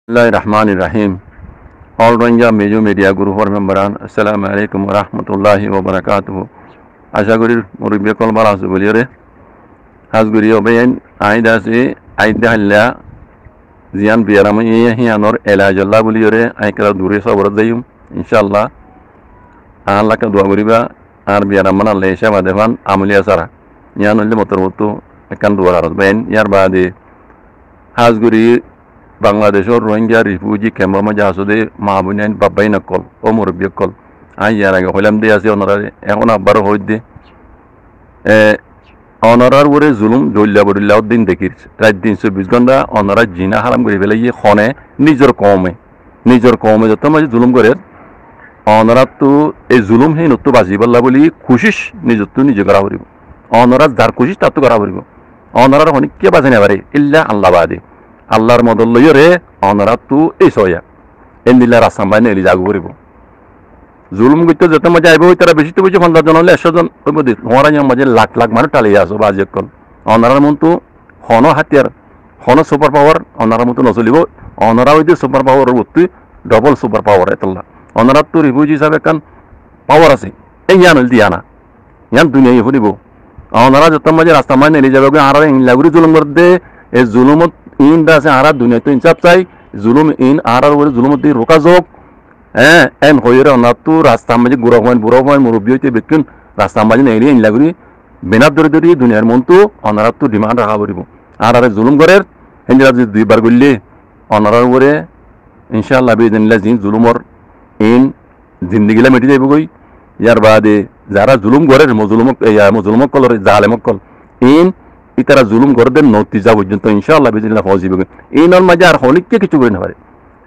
Bismillahirrahmanirrahim. All Rohingya Major Media Group for memberan. Assalamualaikum warahmatullahi wabarakatuh. আশা করি মুরব্বী call ভালো আছে বলিরে হাজগুড়ি অবেন আইদাসি আইদা হাল্লা জিয়ান বিয়ারাম হিয়ানোর এলাজল্লাহ বলিরে আইকলা দূরে সবর যাইম ইনশাআল্লাহ আল্লাহকে দোয়া করিবা আর বিয়ারাম মানে আল্লাহ এসে বাদেবান আমলিয়া সারা ইয়ান হইলে মতরবতু একান দোয়ার আর বেন ইয়ার বাদে হাজগুড়ি বাংলাদেশের রোহিঙ্গা রিফিউজি ক্যাম্পের মাঝে আসলে মাহবুনাইন বাব্বাই নকল ও মুরব্বী কল আই ইয়ার আগে হইলাম দিয়ে আছে ওনারা এখন আব্বারও হই দে অনারার উপরে জুলুম দল্লা বদুল্লাহ দিন দেখির রাত দিন 24 ঘন্টা অনারা জিনা হারাম করে ফেলে ইয়ে খনে নিজের কমে যত মাঝে জুলুম করে অনারা তো এই জুলুম সেই নতো বাজি পাল্লা বলি খুশিস নিজের তো নিজে করা পড়ব অনারা যার খুশিস তার তো করা পড়ব অনারার অনেক কে বাজে নেবারে ইল্লা আল্লাহ বাদে আল্লাহর মদল লইরে অনারা তো এই সয়া এন্দিলা রাস্তাম বাইনে এলি জাগু করিব জুলুম করতে যত মজা আইব তারা বেশি তো বেশি 50 জন হলে 100 জন হওয়ার মাঝে লাখ লাখ মানুষ টালিয়ে আসো বাজে কল অনারার মন তো হন হাতিয়ার হন সুপার পাওয়ার অনারার মতো নচলিব অনারা হইতে সুপার পাওয়ার বর্তি ডবল সুপার পাওয়ার এতলা অনারার তো রিফিউজি হিসাবে কান পাওয়ার আছে এই ইয়ান হইল দিয়া না ইয়ান দুনিয়ায় ফুরিব অনারা যত মাঝে রাস্তা মাঝে এলি যাবে আর ইনলাগুড়ি জুলুম করতে এই জুলুমত ইন আছে আর দুনিয়া তো ইনসাফ চাই জুলুম ইন আর জুলুমত দিয়ে রোকা যোগ হ্যাঁ এন হইরে অনাতো রাস্তা মাঝে বুড়ো হয় মুরব্বী হইতে বেকুন রাস্তা মাঝে নেই ইনলাগুড়ি বেনার ধরে ধরে দুনিয়ার মন তো অনারার তো ডিমান্ড রাখা পড়ব আর জুলুম করের হিন্দিরা যদি 2 বার করলে অনারার উপরে ইনশাআল্লাহ বিদিনিল্লাহ জিন জুলুমর ইন জিন্দিগিলা মেটে যাইব গই ইয়ার বাদে যারা জুলুম করের মজলুমক কলর জালেমক কল ইন ইতারা জুলুম করে দেন নতিজা পর্যন্ত ইনশাআল্লাহ বিদিনিল্লাহ ফজিব এই নল মাঝে আর হলিককে কিছু করে না পারে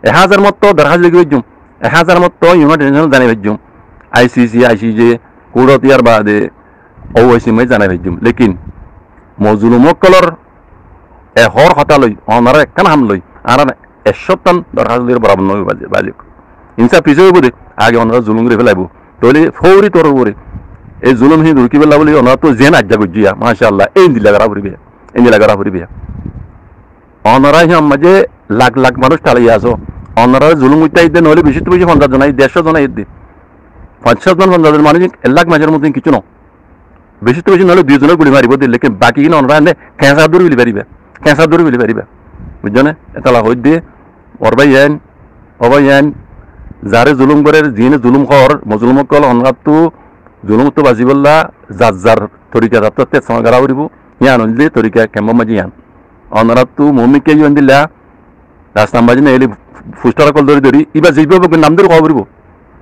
1000 মত দরখাস্ত লিখে বেজুম 1000 মত ইউনাইটেড নেশন জানাই বেজুম আইসিজে কোর্ট ইয়ার বাদে ওআইসি মে জানাই বেজুম লেকিন মজলুমক কলর হর হতা লই অনারা একখান হাম লই আর 100 টন দরখাস্ত লিখে বরাবর নয় বাজে ইনসাফ পিছে হইব দে আগে অনারা জুলুম করে ফেলাইব তাহলে ফৌরি তোর উপরে এই জুলুম হি দূর কি বলা বলি ওনারা তো জেন আজ্ঞা গুজিয়া মাশাআল্লাহ এই দিলা করা পড়িবে অনারা হিম মাঝে লাখ লাখ মানুষ টালিয়ে আসো অনারা জুলুম উঠাই দে নহলে বেশি তো বেশি 50 জন 150 জন এর দি 50 জন 50 জন মানুষ 1 লাখ মাঝের মধ্যে কিছু না বেশি তো বেশি নহলে 2 জনের গুলি মারিব দিলে লেকিন বাকি কিনা অনারা নে ক্যান্সার দূর বিলি পারিবে বুঝছো না এতলা হই দে অবাইয়ান যারে জুলুম করে জিনে জুলুম কর মজলুমক কল অনারা তো জুলুম তো বাজিবল্লা যার তরিকা যাতে সময় গাড়া করিব ইয়ান হইলে তরিকা কেমন মাঝে ইয়ান অনারা তো মমিকে ইয়ান দিলা রাস্তা মাঝে নেই ফুস্টার কল ধরি এবার যেভাবে নাম ধরে খাওয়া পড়ব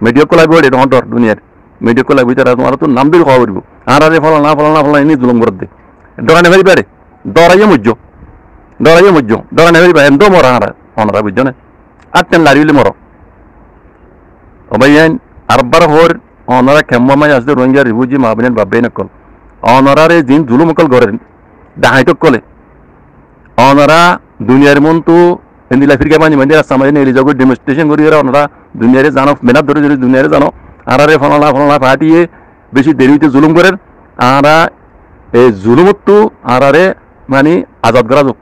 মেডিয়া কলাই বড় এটা দুনিয়ার মেডিয়া কলাই বই তারা তোমার তো নাম ধরে খাওয়া পড়ব আর ফলা এনে জুলুম করে দে ডরা নেই পারে ডরাইয়ে মজ্জ ডরা নেই পারে এমন মরা অনারা বুঝছো না আর তেন লাড়িলে মর অবাইয়ান আরবার হর অনারা কেমন মাঝে আসলে রোহিঙ্গা রিফিউজি মাহবিনের বাব্বাই নকল অনারারে দিন জুলুমকল করেন ডাহাইটক কলে অনারা দুনিয়ার মন তো হিন্দিলা ফিরকে পানি মানে রাস্তা মাঝে নেই জগৎ ডেমনস্ট্রেশন করি অনারা দুনিয়ারে জানো মেনার ধরে যদি দুনিয়ারে জানো আরারে ফলানা ফাটিয়ে বেশি দেরিতে জুলুম করেন আরা এই জুলুমত তো আরারে মানে আজাদ করা যোগ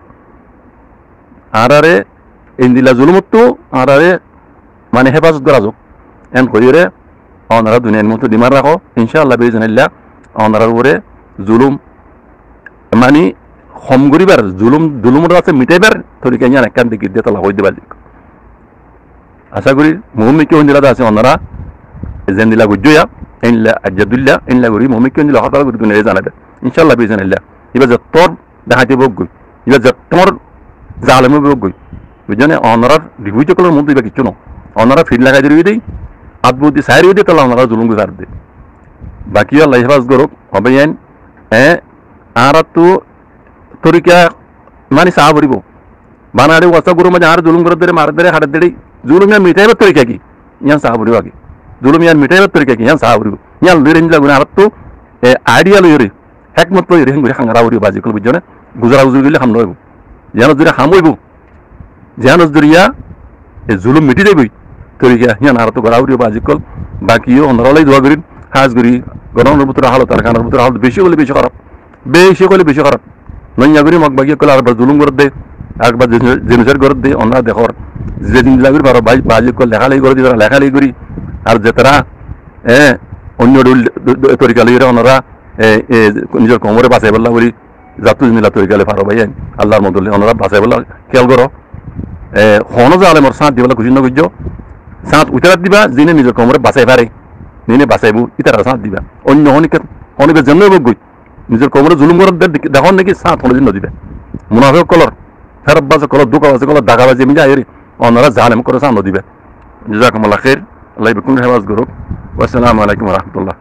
আরারে ইন্দিলা জুলুমত তো আরারে মানে হেফাজত করা যোগ এন করিরে অনারা দুনিয়ার মতো ডিমান্ড রাখো ইনশাআল্লাহ বিজনিল্লাহ অনারার উপরে জুলুম মানে হম করিবার জুলুমের আছে মিটাইবার তরিকা ইয়ান একখান দিকে দিয়ে তালা হই দিবার আশা করি মুহম্মিকে হন্দিলাতে আছে অনারা জেন্দিলা গুজয়া ইনলা আজাদুল্লাহ ইনলা করি মুহম্মিকে হন্দিলা হতাল করি দুনিয়ারে জানাবে ইনশাআল্লাহ বিজনিল্লাহ এবার যতর দেখাইতে বকগই এবার যতর জালেমে বকগই বুঝছেন অনারার রিভিউ করার মধ্যে এবার কিছু না অনারা ফিল লাগাই দিয়ে দেই আদবুদ্দি সাইরি দিয়ে তালা অনারা জুলুম করে দে বাকি আল্লাহ হেফাজ করুক হবে আর তো তরিকা মানে চাহ ভরিব বানাড়ি ওয়াসা গরু মাঝে আর জুলুম করে ধরে মার ধরে হাটের দেড়ি জুলুম ইয়ান মিটাইবার তরিকা কি ইয়ান চাহ ভরিব আগে জুলুম ইয়ান মিটাইবার তরিকা কি ইয়ান চাহ ভরিব ইয়ান লই রেঞ্জ লাগুন আর তো আইডিয়া লইরে একমত লইরে হেঙ্গুরি হাঙ্গারা ভরিব বাজি কল বুঝছো না গুজরা গুজরি গেলে হাম নইব যেন যদি হাম হইব যেন জরিয়া জুলুম মিটি যাইবই তরিকা ইয়ান আর তো গড়া ভরিব বাজি কল বাকিও অন্যরালাই দোয়া করিন হাজ করি গরমের ভিতরে হালত আর খানার ভিতরে হালত বেশি হলে বেশি খারাপ নইয়া করি মগ বাগিয়ে কলে আরেকবার জুলুম করে দে একবার জেনুসার করে দে অন্য দেখর যেদিন লাগবে পারো বাজি করে লেখালেখি করে দিবে লেখালেখি করি আর যে তারা অন্য তরিকা লইরে ওনারা নিজের কোমরে বাঁচাই বললা বলি জাতু জিনিলা তরিকালে পারো ভাই আল্লাহর মদলে ওনারা বাঁচাই বললা খেয়াল করো হনো যে আলেমর সাঁত দিবলা খুশি নগর্য সাঁত উতারাত দিবা যিনি নিজের কোমরে বাঁচাই পারে নিনে বাঁচাইব ইতারা সাঁত দিবা অন্য অনেকের জন্য গই নিজের কোমরে জুলুম করার দেখুন নাকি সাঁত হলে দিন দিবে মুনাফেক কলর ফেরত বাজে কলর দুকা বাজে কলর ডাকা বাজে মিলে আইরি ওনারা জালেম করে সাঁত দিবে জাজাকুমুল্লাহ খাইর আল্লাহ বিকুম হেফাজ করুক ওয়াসসালামু আলাইকুম ওয়া রাহমাতুল্লাহ